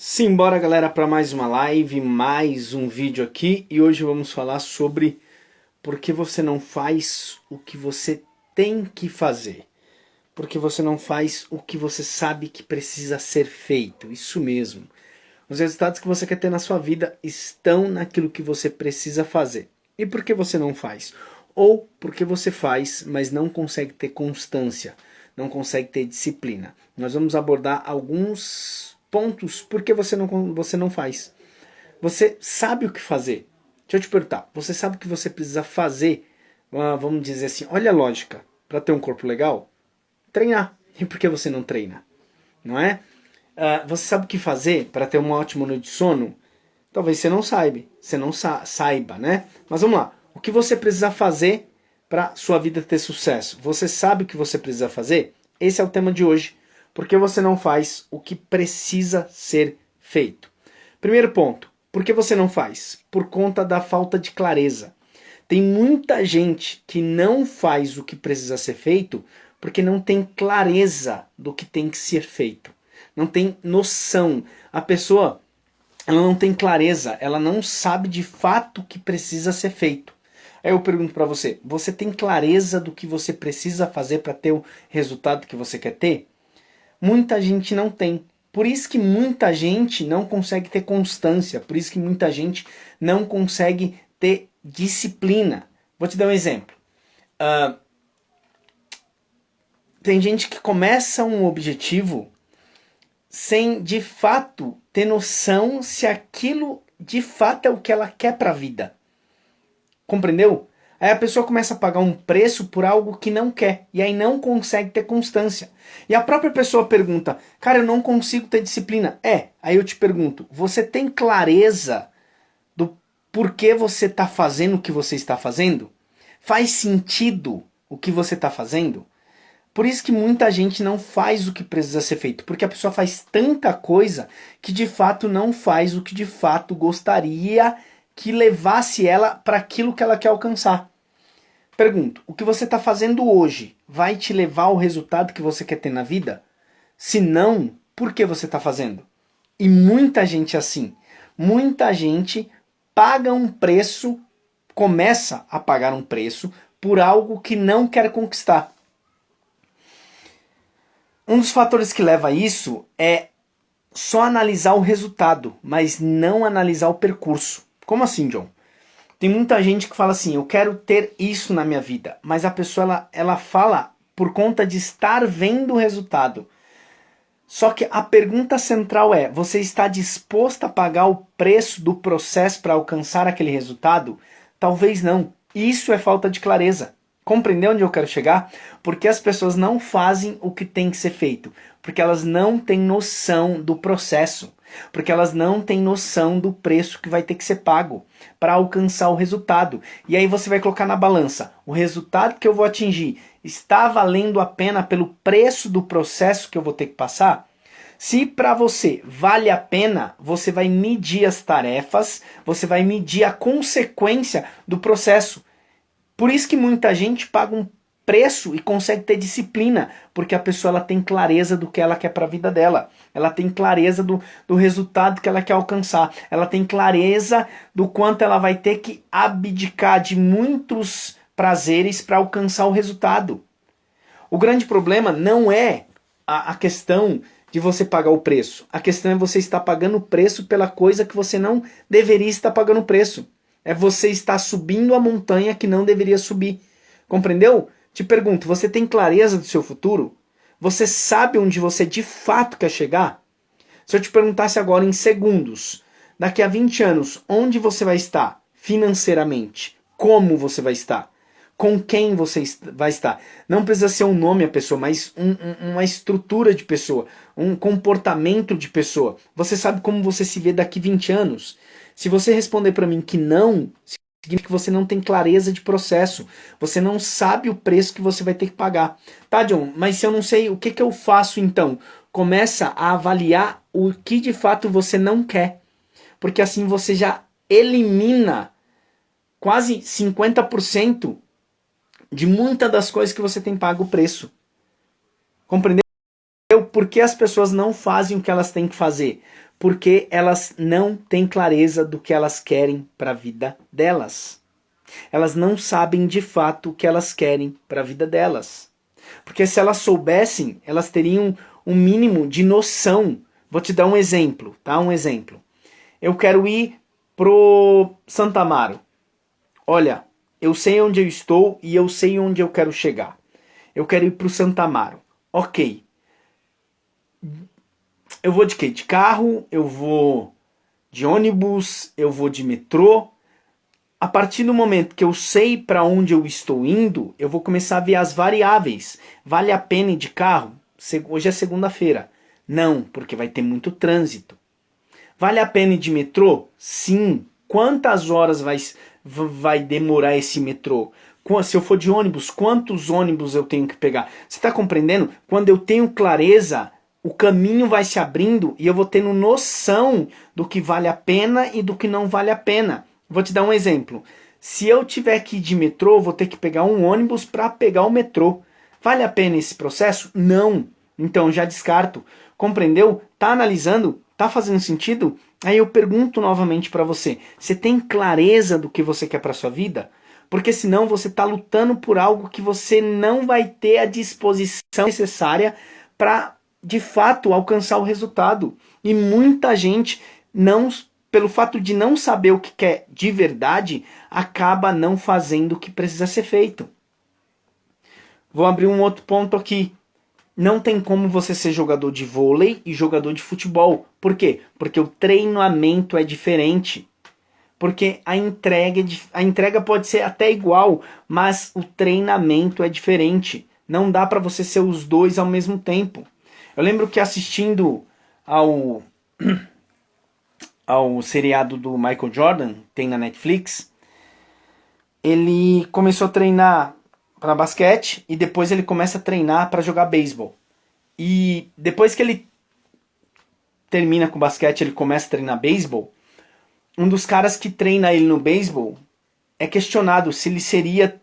Simbora, galera, para mais uma live, mais um vídeo aqui, e hoje vamos falar sobre por que você não faz o que você tem que fazer. Por que você não faz o que você sabe que precisa ser feito. Isso mesmo. Os resultados que você quer ter na sua vida estão naquilo que você precisa fazer. E por que você não faz? Ou porque você faz, mas não consegue ter constância, não consegue ter disciplina. Nós vamos abordar alguns pontos por que você não faz. Você sabe o que fazer. Deixa eu te perguntar, você sabe o que você precisa fazer? Vamos dizer assim, olha a lógica, para ter um corpo legal? Treinar. E por que você não treina? Não é? Você sabe o que fazer para ter uma ótima noite de sono? Talvez você não saiba, saiba, né? Mas vamos lá. O que você precisa fazer para sua vida ter sucesso? Você sabe o que você precisa fazer? Esse é o tema de hoje. Por que você não faz o que precisa ser feito? Primeiro ponto. Por que você não faz? Por conta da falta de clareza. Tem muita gente que não faz o que precisa ser feito porque não tem clareza do que tem que ser feito. Não tem noção. A pessoa, ela não tem clareza, ela não sabe de fato o que precisa ser feito. Aí eu pergunto para você, você tem clareza do que você precisa fazer para ter o resultado que você quer ter? Muita gente não tem. Por isso que muita gente não consegue ter constância, por isso que muita gente não consegue ter disciplina. Vou te dar um exemplo. Tem gente que começa um objetivo sem de fato ter noção se aquilo de fato é o que ela quer para a vida. Compreendeu? Aí a pessoa começa a pagar um preço por algo que não quer. E aí não consegue ter constância. E a própria pessoa pergunta, cara, eu não consigo ter disciplina. Aí eu te pergunto, você tem clareza do porquê você está fazendo o que você está fazendo? Faz sentido o que você está fazendo? Por isso que muita gente não faz o que precisa ser feito. Porque a pessoa faz tanta coisa que de fato não faz o que de fato gostaria que levasse ela para aquilo que ela quer alcançar. Pergunto, o que você está fazendo hoje vai te levar ao resultado que você quer ter na vida? Se não, por que você está fazendo? E muita gente é assim. Muita gente paga um preço, começa a pagar um preço por algo que não quer conquistar. Um dos fatores que leva a isso é só analisar o resultado, mas não analisar o percurso. Como assim, John? Tem muita gente que fala assim, eu quero ter isso na minha vida, mas a pessoa ela fala por conta de estar vendo o resultado. Só que a pergunta central é, você está disposto a pagar o preço do processo para alcançar aquele resultado? Talvez não. Isso é falta de clareza. Compreendeu onde eu quero chegar? Porque as pessoas não fazem o que tem que ser feito. Porque elas não têm noção do processo. Porque elas não têm noção do preço que vai ter que ser pago para alcançar o resultado. E aí você vai colocar na balança, o resultado que eu vou atingir está valendo a pena pelo preço do processo que eu vou ter que passar? Se para você vale a pena, você vai medir as tarefas, você vai medir a consequência do processo. Por isso que muita gente paga um preço e consegue ter disciplina, porque a pessoa ela tem clareza do que ela quer para a vida dela. Ela tem clareza do resultado que ela quer alcançar. Ela tem clareza do quanto ela vai ter que abdicar de muitos prazeres para alcançar o resultado. O grande problema não é a questão de você pagar o preço. A questão é você estar pagando o preço pela coisa que você não deveria estar pagando o preço. É você estar subindo a montanha que não deveria subir. Compreendeu? Te pergunto, você tem clareza do seu futuro? Você sabe onde você de fato quer chegar? Se eu te perguntasse agora em segundos, daqui a 20 anos, onde você vai estar financeiramente? Como você vai estar? Com quem você vai estar? Não precisa ser um nome a pessoa, mas uma estrutura de pessoa, um comportamento de pessoa. Você sabe como você se vê daqui 20 anos? Se você responder para mim que não, significa que você não tem clareza de processo. Você não sabe o preço que você vai ter que pagar. Tá, John, mas se eu não sei, o que eu faço então? Começa a avaliar o que de fato você não quer. Porque assim você já elimina quase 50% de muitas das coisas que você tem pago o preço. Compreendeu? Por que as pessoas não fazem o que elas têm que fazer? Porque elas não têm clareza do que elas querem para a vida delas. Elas não sabem de fato o que elas querem para a vida delas. Porque se elas soubessem, elas teriam um mínimo de noção. Vou te dar um exemplo, tá? Um exemplo. Eu quero ir pro Santa Amaro. Olha, eu sei onde eu estou e eu sei onde eu quero chegar. Eu quero ir pro Santa Amaro. Ok. Eu vou de quê? De carro, eu vou de ônibus, eu vou de metrô. A partir do momento que eu sei para onde eu estou indo, eu vou começar a ver as variáveis. Vale a pena ir de carro? Hoje é segunda-feira. Não, porque vai ter muito trânsito. Vale a pena ir de metrô? Sim. Quantas horas vai demorar esse metrô? Se eu for de ônibus, quantos ônibus eu tenho que pegar? Você está compreendendo? Quando eu tenho clareza, o caminho vai se abrindo e eu vou tendo noção do que vale a pena e do que não vale a pena. Vou te dar um exemplo. Se eu tiver que ir de metrô, vou ter que pegar um ônibus para pegar o metrô. Vale a pena esse processo? Não. Então já descarto. Compreendeu? Tá analisando? Tá fazendo sentido? Aí eu pergunto novamente para você. Você tem clareza do que você quer para sua vida? Porque senão você está lutando por algo que você não vai ter a disposição necessária para de fato alcançar o resultado. E muita gente não, pelo fato de não saber o que quer de verdade, acaba não fazendo o que precisa ser feito. Vou abrir um outro ponto aqui. Não tem como você ser jogador de vôlei e jogador de futebol. Por quê? Porque o treinamento é diferente. Porque a entrega pode ser até igual, mas o treinamento é diferente. Não dá para você ser os dois ao mesmo tempo. Eu lembro que assistindo ao seriado do Michael Jordan, tem na Netflix, ele começou a treinar para basquete e depois ele começa a treinar para jogar beisebol. E depois que ele termina com basquete, ele começa a treinar beisebol. Um dos caras que treina ele no beisebol é questionado se ele seria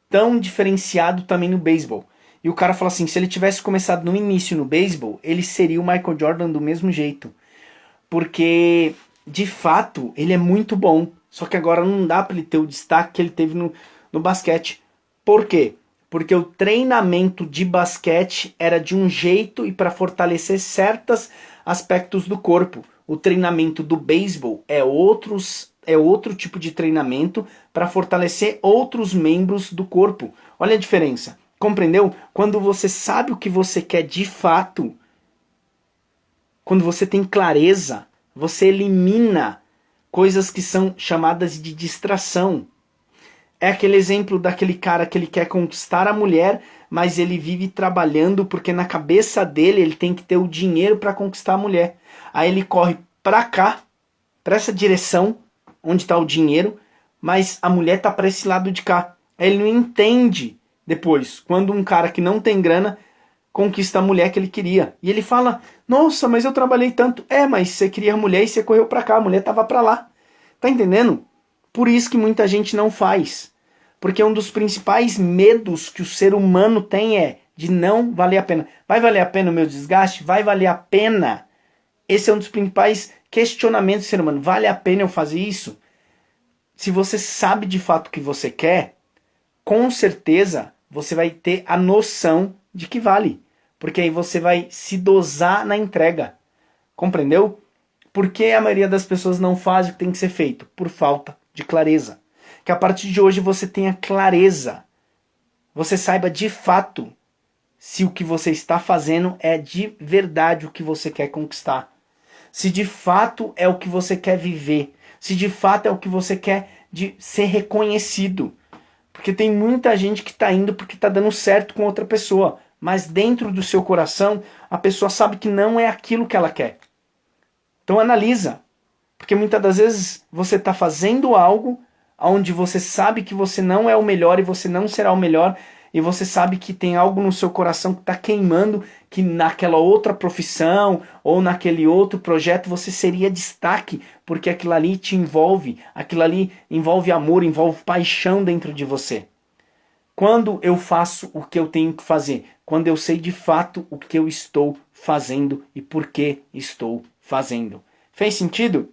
tão diferenciado também no beisebol. E o cara fala assim, se ele tivesse começado no início no beisebol, ele seria o Michael Jordan do mesmo jeito. Porque, de fato, ele é muito bom. Só que agora não dá para ele ter o destaque que ele teve no basquete. Por quê? Porque o treinamento de basquete era de um jeito e para fortalecer certos aspectos do corpo. O treinamento do beisebol é outro tipo de treinamento para fortalecer outros membros do corpo. Olha a diferença. Compreendeu? Quando você sabe o que você quer de fato, quando você tem clareza, você elimina coisas que são chamadas de distração. É aquele exemplo daquele cara que ele quer conquistar a mulher, mas ele vive trabalhando porque na cabeça dele ele tem que ter o dinheiro para conquistar a mulher. Aí ele corre para cá, para essa direção, onde está o dinheiro, mas a mulher está para esse lado de cá. Aí ele não entende depois, quando um cara que não tem grana conquista a mulher que ele queria. E ele fala, nossa, mas eu trabalhei tanto. Mas você queria a mulher e você correu para cá, a mulher estava para lá. Tá entendendo? Por isso que muita gente não faz. Porque um dos principais medos que o ser humano tem é de não valer a pena. Vai valer a pena o meu desgaste? Vai valer a pena? Esse é um dos principais questionamentos do ser humano. Vale a pena eu fazer isso? Se você sabe de fato o que você quer, com certeza você vai ter a noção de que vale. Porque aí você vai se dosar na entrega. Compreendeu? Por que a maioria das pessoas não faz o que tem que ser feito? Por falta de clareza. Que a partir de hoje você tenha clareza. Você saiba de fato se o que você está fazendo é de verdade o que você quer conquistar. Se de fato é o que você quer viver. Se de fato é o que você quer de ser reconhecido. Porque tem muita gente que está indo porque está dando certo com outra pessoa. Mas dentro do seu coração, a pessoa sabe que não é aquilo que ela quer. Então analisa. Porque muitas das vezes você está fazendo algo onde você sabe que você não é o melhor e você não será o melhor. E você sabe que tem algo no seu coração que está queimando, que naquela outra profissão ou naquele outro projeto você seria destaque, porque aquilo ali te envolve, aquilo ali envolve amor, envolve paixão dentro de você. Quando eu faço o que eu tenho que fazer? Quando eu sei de fato o que eu estou fazendo e por que estou fazendo. Fez sentido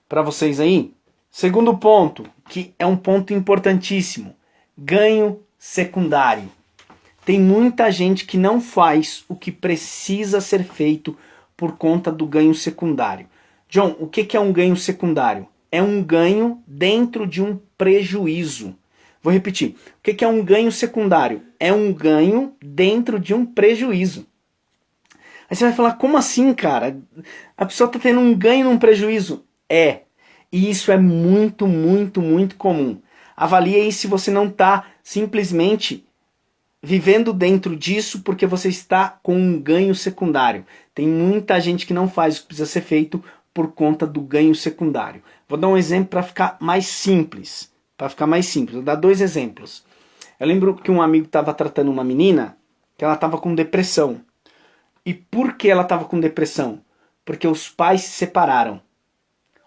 para vocês aí? Segundo ponto, que é um ponto importantíssimo, ganho secundário. Tem muita gente que não faz o que precisa ser feito por conta do ganho secundário. John, o que é um ganho secundário? É um ganho dentro de um prejuízo. Vou repetir. O que é um ganho secundário? É um ganho dentro de um prejuízo. Aí você vai falar, como assim, cara? A pessoa está tendo um ganho num prejuízo? É. E isso é muito, muito, muito comum. Avalie aí se você não está simplesmente vivendo dentro disso porque você está com um ganho secundário. Tem muita gente que não faz o que precisa ser feito por conta do ganho secundário. Vou dar um exemplo para ficar mais simples. Vou dar 2 exemplos. Eu lembro que um amigo estava tratando uma menina que ela estava com depressão. E por que ela estava com depressão? Porque os pais se separaram.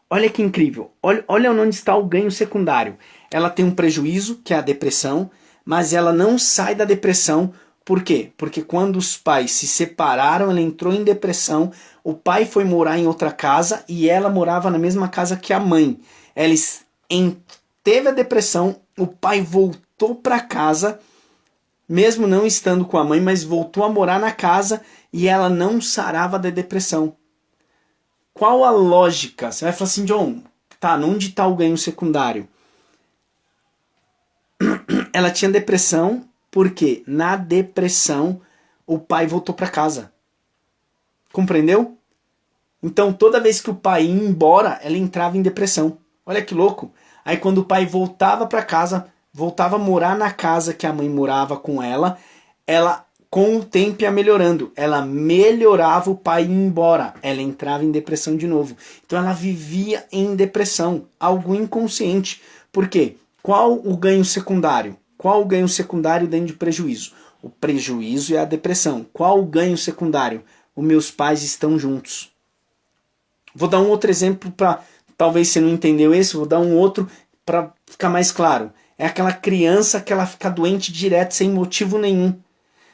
Olha que incrível. Olha onde está o ganho secundário. Ela tem um prejuízo, que é a depressão, mas ela não sai da depressão. Por quê? Porque quando os pais se separaram, ela entrou em depressão, o pai foi morar em outra casa e ela morava na mesma casa que a mãe. Ela teve a depressão, o pai voltou para casa, mesmo não estando com a mãe, mas voltou a morar na casa e ela não sarava da depressão. Qual a lógica? Você vai falar assim, John, tá, onde está o ganho secundário? Ela tinha depressão porque na depressão o pai voltou para casa. Compreendeu? Então toda vez que o pai ia embora, ela entrava em depressão. Olha que louco. Aí quando o pai voltava para casa, voltava a morar na casa que a mãe morava com ela com o tempo ia melhorando. Ela melhorava, o pai ia embora. Ela entrava em depressão de novo. Então ela vivia em depressão, algo inconsciente. Por quê? Qual o ganho secundário? Qual o ganho secundário dentro de prejuízo? O prejuízo é a depressão. Qual o ganho secundário? Os meus pais estão juntos. Vou dar um outro exemplo para, talvez você não entendeu esse, vou dar um outro para ficar mais claro. É aquela criança que ela fica doente direto, sem motivo nenhum.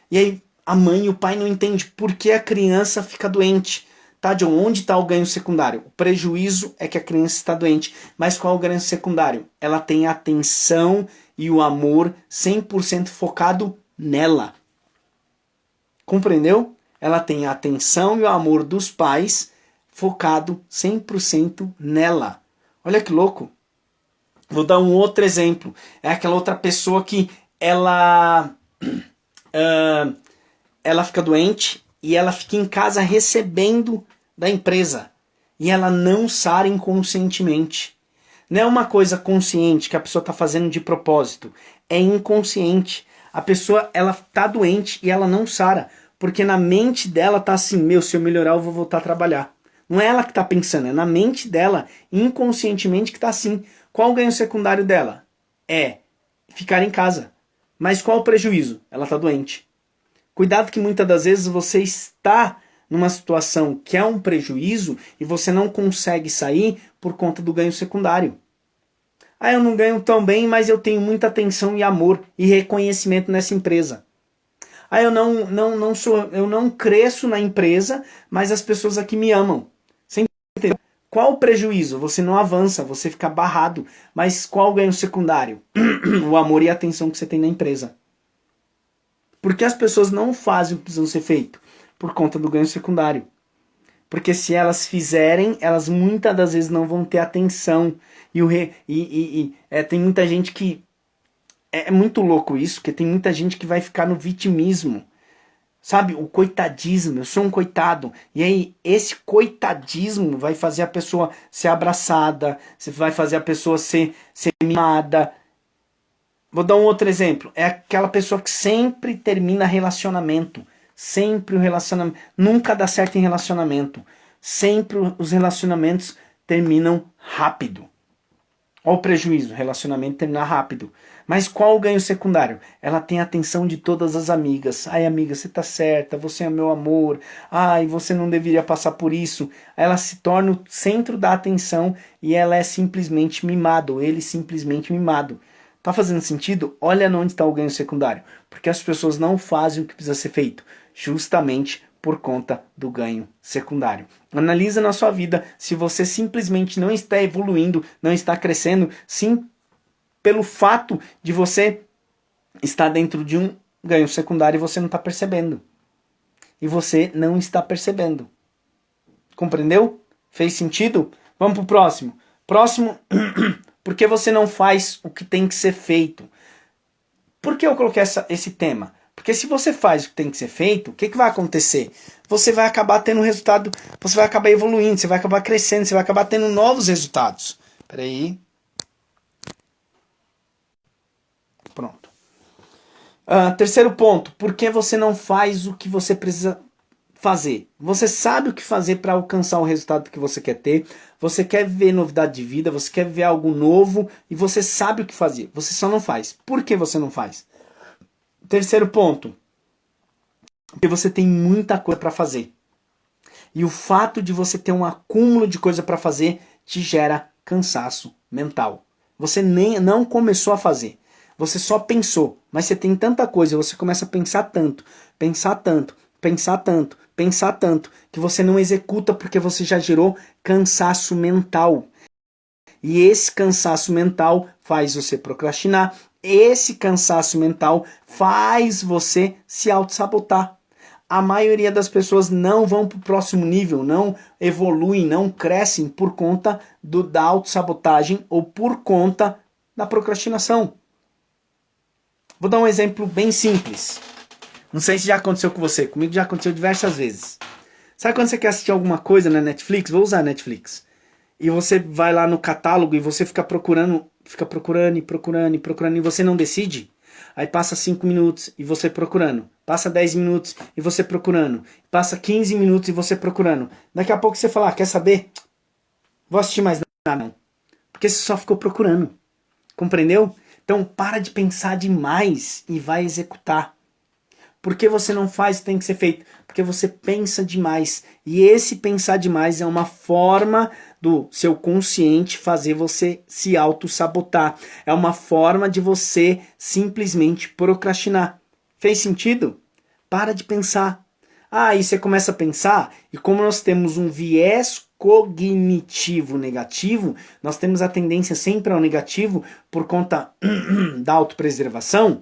E aí a mãe e o pai não entendem por que a criança fica doente. Tá, John, onde está o ganho secundário? O prejuízo é que a criança está doente. Mas qual é o ganho secundário? Ela tem a atenção e o amor 100% focado nela. Compreendeu? Ela tem a atenção e o amor dos pais focado 100% nela. Olha que louco. Vou dar um outro exemplo. É aquela outra pessoa que ela fica doente e ela fica em casa recebendo da empresa. E ela não sara inconscientemente. Não é uma coisa consciente que a pessoa está fazendo de propósito. É inconsciente. A pessoa ela está doente e ela não sara. Porque na mente dela está assim, se eu melhorar eu vou voltar a trabalhar. Não é ela que está pensando, é na mente dela, inconscientemente, que está assim. Qual o ganho secundário dela? É ficar em casa. Mas qual o prejuízo? Ela está doente. Cuidado que muitas das vezes você está numa situação que é um prejuízo e você não consegue sair por conta do ganho secundário. Ah, eu não ganho tão bem, mas eu tenho muita atenção e amor e reconhecimento nessa empresa. Ah, eu não cresço na empresa, mas as pessoas aqui me amam. Você entendeu? Qual o prejuízo? Você não avança, você fica barrado. Mas qual o ganho secundário? O amor e a atenção que você tem na empresa. Por que as pessoas não fazem o que precisam ser feito? Por conta do ganho secundário. Porque se elas fizerem, elas muitas das vezes não vão ter atenção. Tem muita gente que... É muito louco isso, porque tem muita gente que vai ficar no vitimismo. Sabe, o coitadismo, eu sou um coitado. E aí, esse coitadismo vai fazer a pessoa ser abraçada, vai fazer a pessoa ser mimada. Vou dar um outro exemplo. É aquela pessoa que sempre termina relacionamento. Sempre o relacionamento. Nunca dá certo em relacionamento. Sempre os relacionamentos terminam rápido. Olha o prejuízo, relacionamento terminar rápido. Mas qual o ganho secundário? Ela tem a atenção de todas as amigas. Ai, amiga, você tá certa, você é meu amor. Ai, você não deveria passar por isso. Ela se torna o centro da atenção e ela é simplesmente mimado, ou ele simplesmente mimado. Tá fazendo sentido? Olha onde está o ganho secundário. Porque as pessoas não fazem o que precisa ser feito. Justamente por conta do ganho secundário. Analisa na sua vida se você simplesmente não está evoluindo, não está crescendo, sim pelo fato de você estar dentro de um ganho secundário e você não está percebendo. E você não está percebendo. Compreendeu? Fez sentido? Vamos pro próximo. Próximo, por que você não faz o que tem que ser feito? Por que eu coloquei esse tema? Porque se você faz o que tem que ser feito, o que vai acontecer? Você vai acabar tendo resultado, você vai acabar evoluindo, você vai acabar crescendo, você vai acabar tendo novos resultados. Peraí. Pronto. Terceiro ponto, por que você não faz o que você precisa fazer? Você sabe o que fazer para alcançar o resultado que você quer ter, você quer ver novidade de vida, você quer ver algo novo e você sabe o que fazer, você só não faz. Por que você não faz? Terceiro ponto, porque você tem muita coisa para fazer. E o fato de você ter um acúmulo de coisa para fazer te gera cansaço mental. Você não começou a fazer. Você só pensou, mas você tem tanta coisa, você começa a pensar tanto, que você não executa porque você já gerou cansaço mental. E esse cansaço mental faz você procrastinar, esse cansaço mental faz você se auto-sabotar. A maioria das pessoas não vão para o próximo nível, não evoluem, não crescem por conta da autossabotagem ou por conta da procrastinação. Vou dar um exemplo bem simples. Não sei se já aconteceu com você, comigo já aconteceu diversas vezes. Sabe quando você quer assistir alguma coisa na Netflix? Vou usar a Netflix. E você vai lá no catálogo e você fica procurando e você não decide? Aí passa 5 minutos e você procurando. Passa 10 minutos e você procurando. Passa 15 minutos e você procurando. Daqui a pouco você fala, quer saber? Vou assistir mais nada não. Porque você só ficou procurando. Compreendeu? Então para de pensar demais e vai executar. Por que você não faz o que tem que ser feito? Porque você pensa demais. E esse pensar demais é uma forma do seu consciente fazer você se auto-sabotar. É uma forma de você simplesmente procrastinar. Fez sentido? Para de pensar. Aí você começa a pensar, e como nós temos um viés cognitivo negativo, nós temos a tendência sempre ao negativo por conta da autopreservação.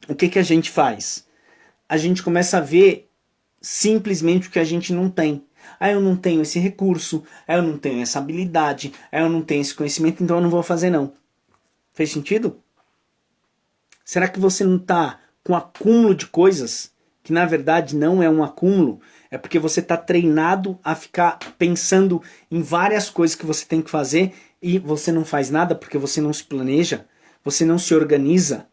O que a gente faz? A gente começa a ver simplesmente o que a gente não tem. Eu não tenho esse recurso, eu não tenho essa habilidade, eu não tenho esse conhecimento, então eu não vou fazer não. Fez sentido? Será que você não está com acúmulo de coisas, que na verdade não é um acúmulo, é porque você está treinado a ficar pensando em várias coisas que você tem que fazer e você não faz nada porque você não se planeja, você não se organiza.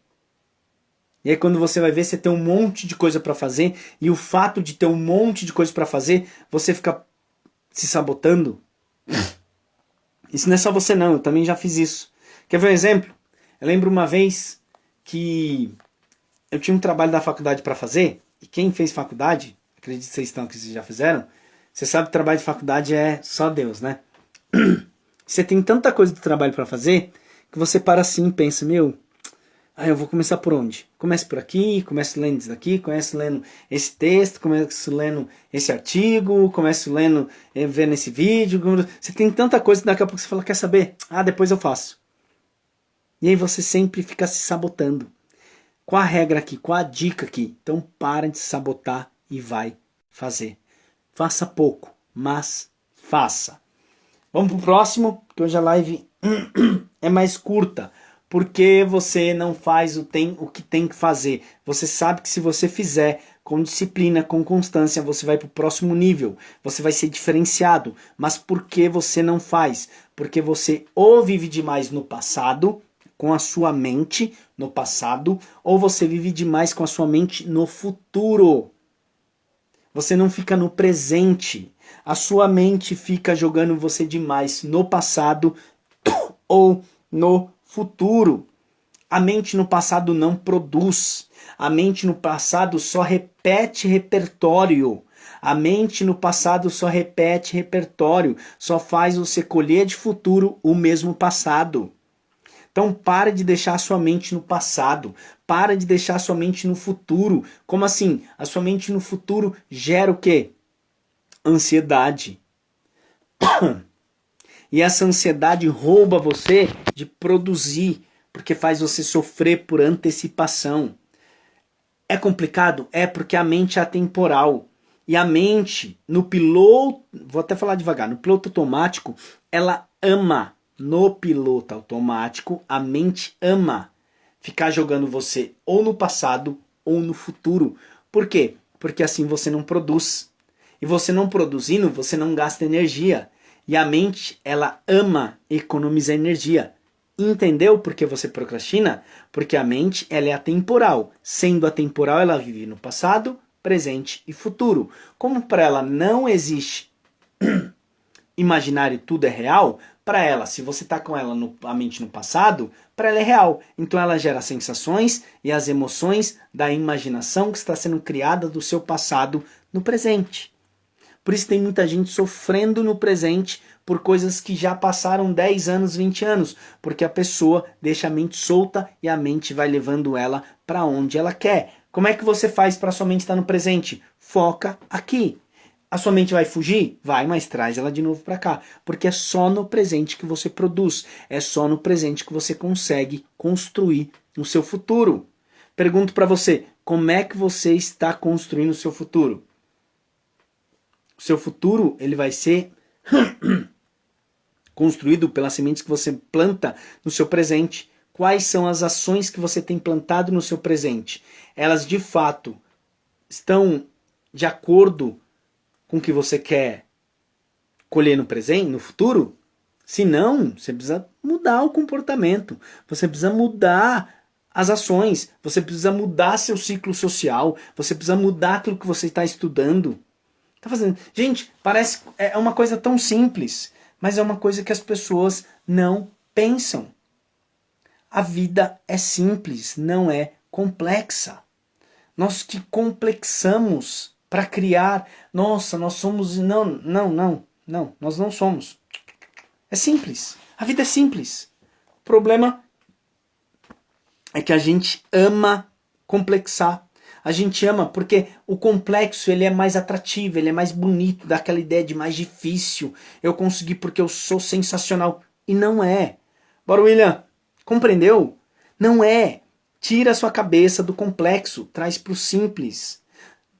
E aí quando você vai ver, você tem um monte de coisa para fazer, e o fato de ter um monte de coisa para fazer, você fica se sabotando. Isso não é só você não, eu também já fiz isso. Quer ver um exemplo? Eu lembro uma vez que eu tinha um trabalho da faculdade para fazer, e quem fez faculdade, acredito que vocês estão que vocês já fizeram, você sabe que trabalho de faculdade é só Deus, né? Você tem tanta coisa do trabalho para fazer, que você para assim e pensa, eu vou começar por onde? Começo por aqui, começo lendo isso daqui, começo lendo esse texto, começo lendo esse artigo, começo lendo, vendo esse vídeo. Você tem tanta coisa que daqui a pouco você fala, quer saber? Depois eu faço. E aí você sempre fica se sabotando. Qual a regra aqui? Qual a dica aqui? Então para de se sabotar e vai fazer. Faça pouco, mas faça. Vamos pro próximo, que hoje a live é mais curta. Porque você não faz o que tem que fazer. Você sabe que se você fizer com disciplina, com constância, você vai para o próximo nível. Você vai ser diferenciado. Mas por que você não faz? Porque você ou vive demais no passado, com a sua mente no passado, ou você vive demais com a sua mente no futuro. Você não fica no presente. A sua mente fica jogando você demais no passado ou no futuro. A mente no passado não produz. A mente no passado só repete repertório. A mente no passado só repete repertório. Só faz você colher de futuro o mesmo passado. Então pare de deixar a sua mente no passado. para de deixar a sua mente no futuro. Como assim? A sua mente no futuro gera o quê? Ansiedade. E essa ansiedade rouba você de produzir, porque faz você sofrer por antecipação. É complicado? É porque a mente é atemporal. E a mente, no piloto, vou até falar devagar, no piloto automático, ela ama. No piloto automático, a mente ama ficar jogando você ou no passado ou no futuro. Por quê? Porque assim você não produz. E você não produzindo, você não gasta energia. E a mente, ela ama economizar energia. Entendeu por que você procrastina? Porque a mente, ela é atemporal. Sendo atemporal, ela vive no passado, presente e futuro. Como para ela não existe imaginário e tudo é real, para ela, se você está com ela a mente no passado, para ela é real. Então ela gera sensações e as emoções da imaginação que está sendo criada do seu passado no presente. Por isso tem muita gente sofrendo no presente por coisas que já passaram 10 anos, 20 anos, porque a pessoa deixa a mente solta e a mente vai levando ela para onde ela quer. Como é que você faz para sua mente estar no presente? Foca aqui. A sua mente vai fugir? Vai, mas traz ela de novo para cá. Porque é só no presente que você produz. É só no presente que você consegue construir o seu futuro. Pergunto para você, como é que você está construindo o seu futuro? O seu futuro, ele vai ser construído pelas sementes que você planta no seu presente. Quais são as ações que você tem plantado no seu presente? Elas, de fato, estão de acordo com o que você quer colher no presente, no futuro? Se não, você precisa mudar o comportamento, você precisa mudar as ações, você precisa mudar seu ciclo social, você precisa mudar aquilo que você está estudando. Tá fazendo? Gente, parece é uma coisa tão simples, mas é uma coisa que as pessoas não pensam. A vida é simples, não é complexa. Nós que complexamos para criar, nossa, nós somos... Não, nós não somos. É simples. A vida é simples. O problema é que a gente ama complexar. A gente ama porque o complexo ele é mais atrativo, ele é mais bonito, dá aquela ideia de mais difícil. Eu consegui porque eu sou sensacional. E não é. Bora, William. Compreendeu? Não é. Tira a sua cabeça do complexo, traz para o simples.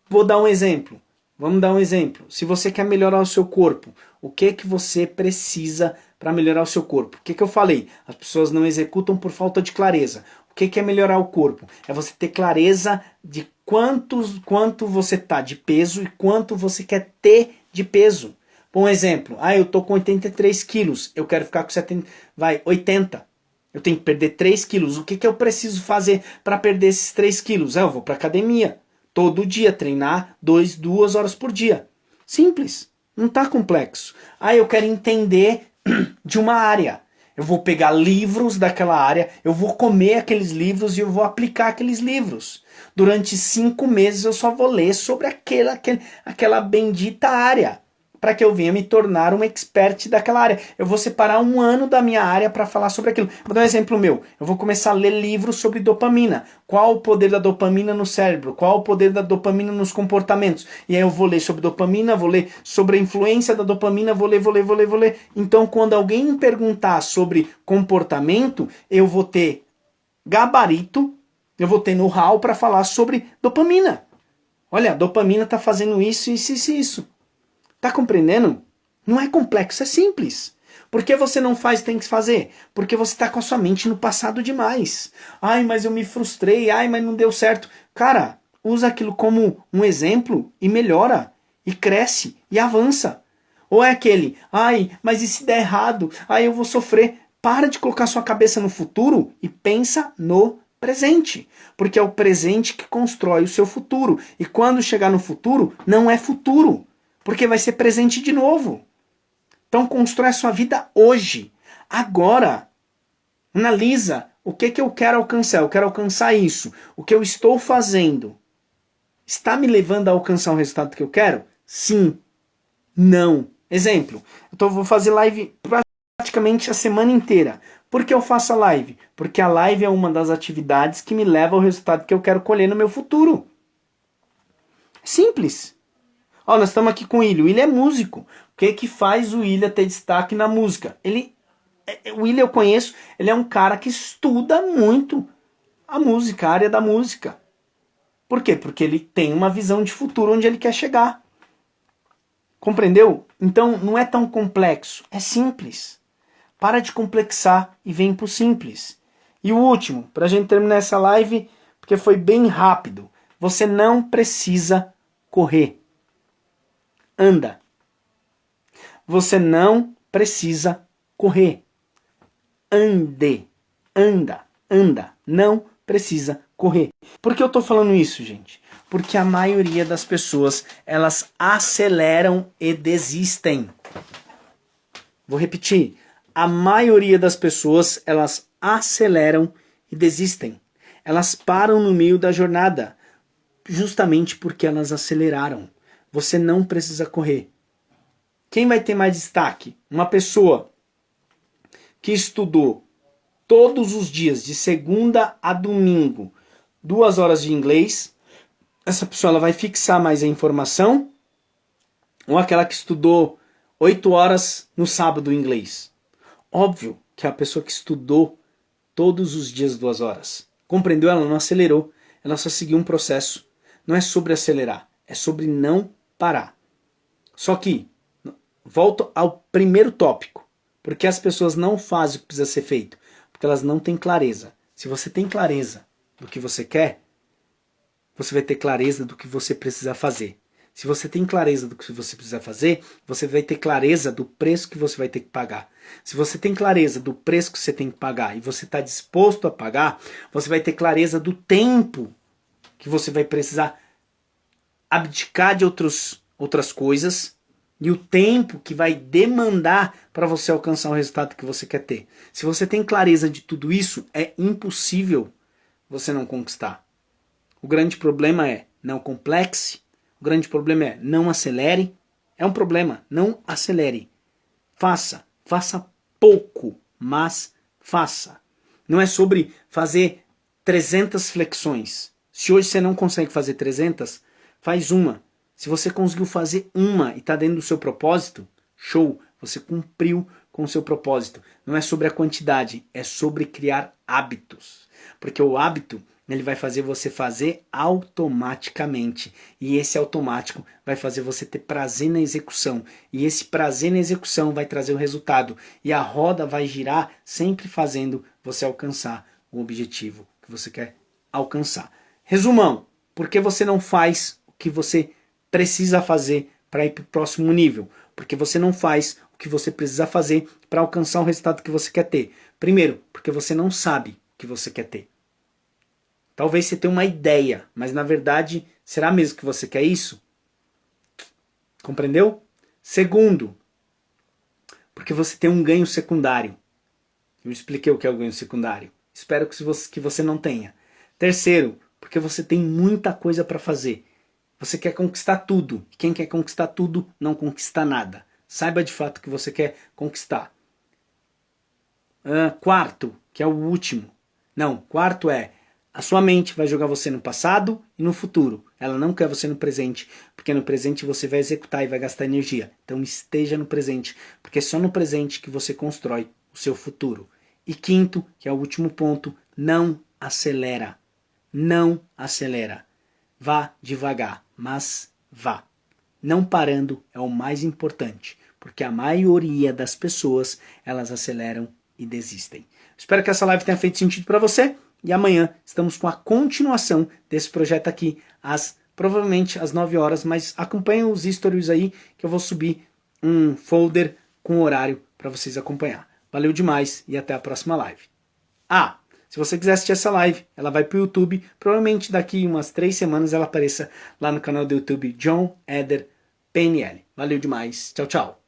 Vou dar um exemplo. Vamos dar um exemplo. Se você quer melhorar o seu corpo, o que que você precisa para melhorar o seu corpo? O que que eu falei? As pessoas não executam por falta de clareza. O que que é melhorar o corpo? É você ter clareza de quanto você tá de peso e quanto você quer ter de peso. Por exemplo, eu tô com 83 quilos, eu quero ficar com 80. Eu tenho que perder 3 quilos. O que que eu preciso fazer para perder esses 3 quilos? Eu vou para academia. Todo dia, treinar 2 horas por dia. Simples, não está complexo. Eu quero entender de uma área. Eu vou pegar livros daquela área, eu vou comer aqueles livros e eu vou aplicar aqueles livros. Durante 5 meses eu só vou ler sobre aquela bendita área, para que eu venha me tornar um expert daquela área. Eu vou separar 1 ano da minha área para falar sobre aquilo. Vou dar um exemplo meu. Eu vou começar a ler livros sobre dopamina. Qual o poder da dopamina no cérebro? Qual o poder da dopamina nos comportamentos? E aí eu vou ler sobre dopamina, vou ler sobre a influência da dopamina, vou ler. Então, quando alguém me perguntar sobre comportamento, eu vou ter gabarito, eu vou ter know-how para falar sobre dopamina. Olha, a dopamina está fazendo isso, isso. Tá compreendendo? Não é complexo, é simples. Por que você não faz, tem que fazer? Porque você está com a sua mente no passado demais. Mas eu me frustrei, mas não deu certo. Cara, usa aquilo como um exemplo e melhora, e cresce, e avança. Ou é aquele, mas e se der errado? Eu vou sofrer. Para de colocar sua cabeça no futuro e pensa no presente. Porque é o presente que constrói o seu futuro. E quando chegar no futuro, não é futuro. Porque vai ser presente de novo. Então constrói a sua vida hoje. Agora. Analisa o que eu quero alcançar. Eu quero alcançar isso. O que eu estou fazendo está me levando a alcançar o resultado que eu quero? Sim. Não. Exemplo. Vou fazer live praticamente praticamente a semana inteira. Por que eu faço a live? Porque a live é uma das atividades que me leva ao resultado que eu quero colher no meu futuro. Simples. Ó, nós estamos aqui com o William. O William é músico. O que faz o William ter destaque na música? O William eu conheço, ele é um cara que estuda muito a música, a área da música. Por quê? Porque ele tem uma visão de futuro onde ele quer chegar. Compreendeu? Então não é tão complexo, é simples. Para de complexar e vem pro simples. E o último, pra gente terminar essa live, porque foi bem rápido. Você não precisa correr. Anda. Você não precisa correr. Ande. Anda. Não precisa correr. Por que eu tô falando isso, gente? Porque a maioria das pessoas, elas aceleram e desistem. Vou repetir. A maioria das pessoas, elas aceleram e desistem. Elas param no meio da jornada, justamente porque elas aceleraram. Você não precisa correr. Quem vai ter mais destaque? Uma pessoa que estudou todos os dias, de segunda a domingo, 2 horas de inglês. Essa pessoa ela vai fixar mais a informação, ou aquela que estudou 8 horas no sábado inglês. Óbvio que a pessoa que estudou todos os dias 2 horas. Compreendeu? Ela não acelerou, ela só seguiu um processo. Não é sobre acelerar, é sobre não parar. Só que, volto ao primeiro tópico, porque as pessoas não fazem o que precisa ser feito, porque elas não têm clareza. Se você tem clareza do que você quer, você vai ter clareza do que você precisa fazer. Se você tem clareza do que você precisa fazer, você vai ter clareza do preço que você vai ter que pagar. Se você tem clareza do preço que você tem que pagar e você está disposto a pagar, você vai ter clareza do tempo que você vai precisar abdicar de outras coisas e o tempo que vai demandar para você alcançar o resultado que você quer ter. Se você tem clareza de tudo isso, é impossível você não conquistar. O grande problema é não complexe, o grande problema é não acelere. É um problema, não acelere. Faça pouco, mas faça. Não é sobre fazer 300 flexões. Se hoje você não consegue fazer 300, faz uma. Se você conseguiu fazer uma e está dentro do seu propósito, show, você cumpriu com o seu propósito. Não é sobre a quantidade, é sobre criar hábitos. Porque o hábito, ele vai fazer você fazer automaticamente. E esse automático vai fazer você ter prazer na execução. E esse prazer na execução vai trazer o resultado. E a roda vai girar sempre fazendo você alcançar o objetivo que você quer alcançar. Resumão, por que você não faz o que você precisa fazer para ir para o próximo nível? Porque você não faz o que você precisa fazer para alcançar o resultado que você quer ter. Primeiro, porque você não sabe o que você quer ter. Talvez você tenha uma ideia, mas na verdade, será mesmo que você quer isso? Compreendeu? Segundo, porque você tem um ganho secundário. Eu expliquei o que é o ganho secundário. Espero que você não tenha. Terceiro, porque você tem muita coisa para fazer. Você quer conquistar tudo. Quem quer conquistar tudo, não conquista nada. Saiba de fato o que você quer conquistar. Quarto, que é o último. Não, quarto é, a sua mente vai jogar você no passado e no futuro. Ela não quer você no presente, porque no presente você vai executar e vai gastar energia. Então esteja no presente, porque é só no presente que você constrói o seu futuro. E quinto, que é o último ponto, não acelera. Não acelera. Vá devagar, mas vá. Não parando é o mais importante, porque a maioria das pessoas, elas aceleram e desistem. Espero que essa live tenha feito sentido para você e amanhã estamos com a continuação desse projeto aqui, provavelmente às 9 horas, mas acompanhem os stories aí que eu vou subir um folder com horário para vocês acompanhar. Valeu demais e até a próxima live. Se você quiser assistir essa live, ela vai para o YouTube. Provavelmente daqui umas 3 semanas ela apareça lá no canal do YouTube John Eder PNL. Valeu demais. Tchau, tchau.